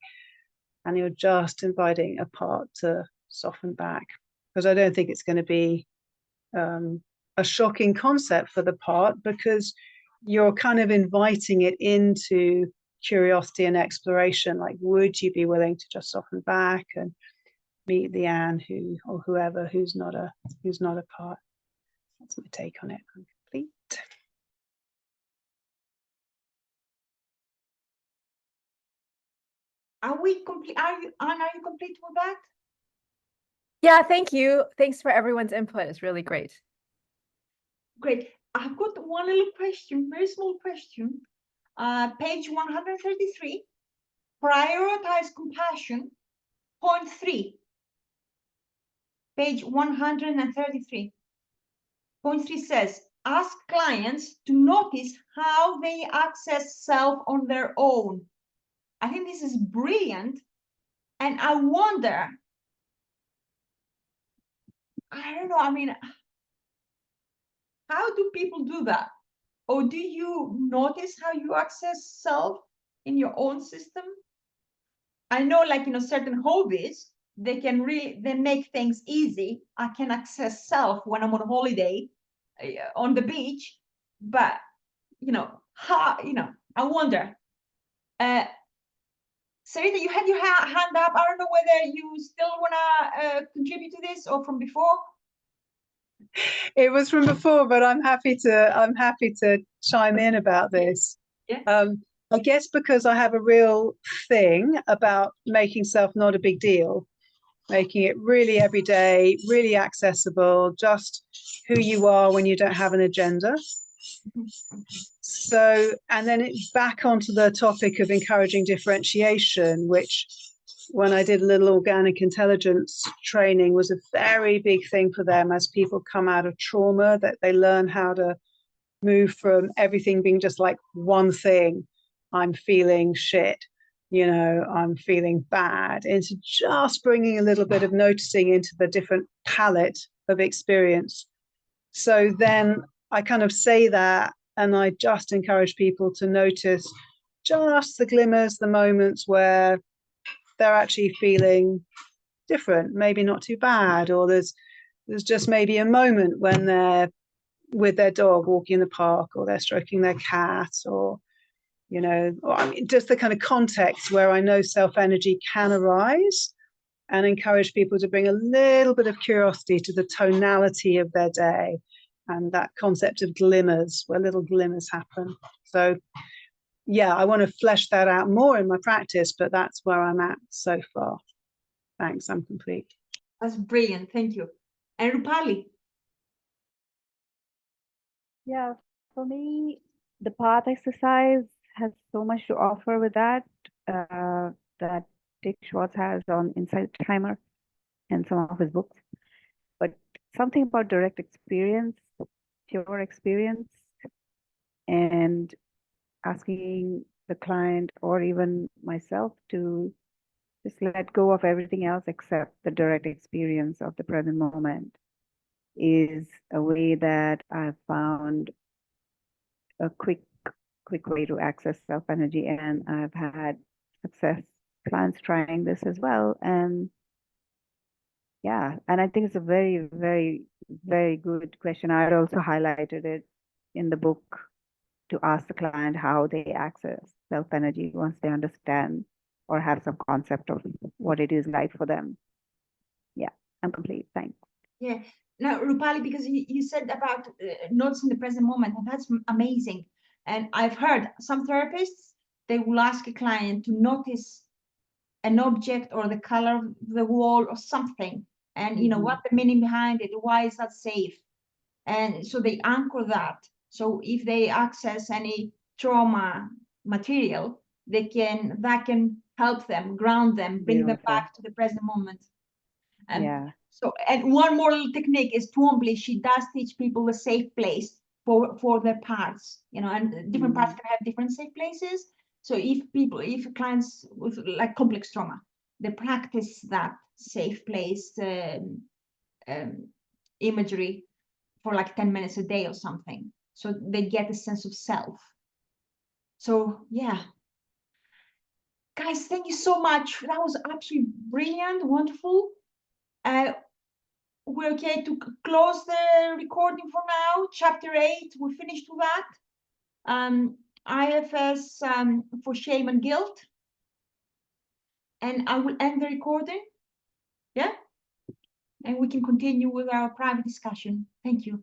and you're just inviting a part to soften back, because I don't think it's going to be a shocking concept for the part, because you're kind of inviting it into curiosity and exploration. Like, would you be willing to just soften back and meet the Anne or whoever who's not a part? That's my take on it. I'm complete. Are we complete? Are you, Anne, are you complete with that? Yeah, thank you. Thanks for everyone's input. It's really great. Great. I've got one little question, very small question. Page 133, prioritize compassion, point 3. Page 133. Point 3 says, ask clients to notice how they access self on their own. I think this is brilliant And I wonder, I don't know, I mean, how do people do that? Or do you notice how you access self in your own system? I know, like, you know, certain hobbies, they make things easy. I can access self when I'm on holiday on the beach, but you know, I wonder. Sarita, you had your hand up. I don't know whether you still wanna contribute to this or from before. It was from before, but I'm happy to chime in about this. Yeah. I guess because I have a real thing about making self not a big deal, making it really everyday, really accessible, just who you are when you don't have an agenda. So, and then it's back onto the topic of encouraging differentiation, which when I did a little organic intelligence training was a very big thing for them as people come out of trauma, that they learn how to move from everything being just like one thing. I'm feeling shit, you know, I'm feeling bad, into just bringing a little bit of noticing into the different palette of experience. So then I kind of say that, and I just encourage people to notice just the glimmers, the moments where they're actually feeling different, maybe not too bad, or there's just maybe a moment when they're with their dog walking in the park, or they're stroking their cat, or you know, or, I mean, just the kind of context where I know self energy can arise, and encourage people to bring a little bit of curiosity to the tonality of their day, and that concept of glimmers, where little glimmers happen. So yeah, I want to flesh that out more in my practice, but that's where I'm at so far. Thanks, I'm complete. That's brilliant. Thank you. And Rupali. Yeah, for me, the path exercise has so much to offer with that, that Dick Schwartz has on Insight Timer and some of his books. But something about direct experience, pure experience, and asking the client or even myself to just let go of everything else except the direct experience of the present moment is a way that I've found a quick way to access self energy, and I've had success clients trying this as well. And yeah, and I think it's a very, very, very good question. I'd also highlighted it in the book to ask the client how they access self energy once they understand or have some concept of what it is like for them. Yeah, I'm complete. Thanks. Yeah. Now, Rupali, because you said about noticing the present moment, and that's amazing. And I've heard some therapists, they will ask a client to notice an object or the color of the wall or something, and you know what the meaning behind it, why is that safe, and so they anchor that. So if they access any trauma material, that can help them, ground them, bring them back to the present moment. And Yeah. so, and one more little technique is Twombly. She does teach people a safe place for their parts, you know, and different parts can have different safe places. So if clients with like complex trauma, they practice that safe place imagery for like 10 minutes a day or something. So they get a sense of self. So yeah. Guys, thank you so much. That was absolutely brilliant, wonderful. We're okay to close the recording for now. Chapter 8, we finished with that. IFS for shame and guilt. And I will end the recording. Yeah? And we can continue with our private discussion. Thank you.